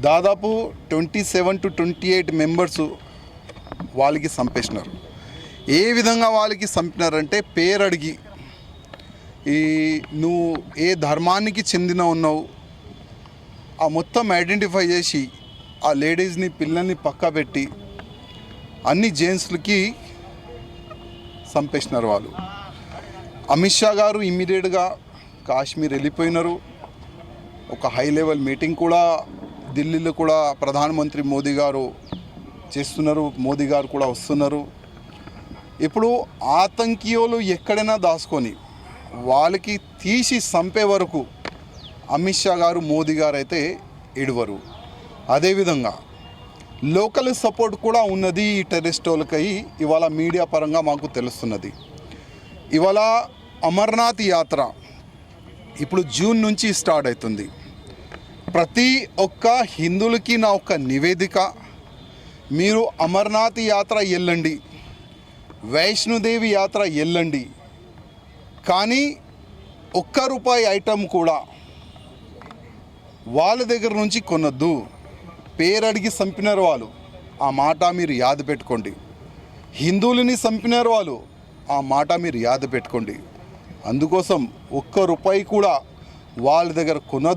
దాదాపు 27 to 28 members వాళ్ళకి చంపేసినారు. ఏ విధంగా వాళ్ళకి చంపినారంటే పేరు అడిగి, ఈ నువ్వు ఏ ధర్మానికి చెందిన ఉన్నావు ఆ మొత్తం ఐడెంటిఫై చేసి ఆ లేడీస్ని పిల్లల్ని పక్కా పెట్టి అన్ని జెంట్స్లకి చంపేసినారు వాళ్ళు. అమిత్ షా గారు ఇమ్మీడియట్గా కాశ్మీర్ వెళ్ళిపోయినారు. ఒక హై లెవెల్ మీటింగ్ కూడా ఢిల్లీలో కూడా ప్రధానమంత్రి మోదీ గారు చేస్తున్నారు, మోదీ గారు కూడా వస్తున్నారు. ఇప్పుడు ఆతంకీయులు ఎక్కడైనా దాచుకొని వాళ్ళకి తీసి చంపే వరకు అమిత్ షా గారు మోదీ గారు అయితే ఎడవరు. అదేవిధంగా లోకల్ సపోర్ట్ కూడా ఉన్నది ఈ టెర్రరిస్ట్ వాళ్ళకై ఇవాళ మీడియా పరంగా మాకు తెలుస్తున్నది. ఇవాళ అమర్నాథ్ యాత్ర ఇప్పుడు జూన్ నుంచి స్టార్ట్ అవుతుంది. ప్రతి ఒక్క హిందువులకి నా ఒక నివేదిక, మీరు అమర్నాథ్ యాత్ర వెళ్ళండి, వైష్ణోదేవి యాత్ర వెళ్ళండి, కానీ ₹1 ఐటమ్ కూడా వాళ్ళ దగ్గర నుంచి కొనొద్దు. పేరు అడిగి చంపినారు వాళ్ళు, ఆ మాట మీరు యాద పెట్టుకోండి. హిందువులని చంపినారు వాళ్ళు, ఆ మాట మీరు యాద పెట్టుకోండి. అందుకోసం ₹1 కూడా వాళ్ళ దగ్గర కొనొద్దు.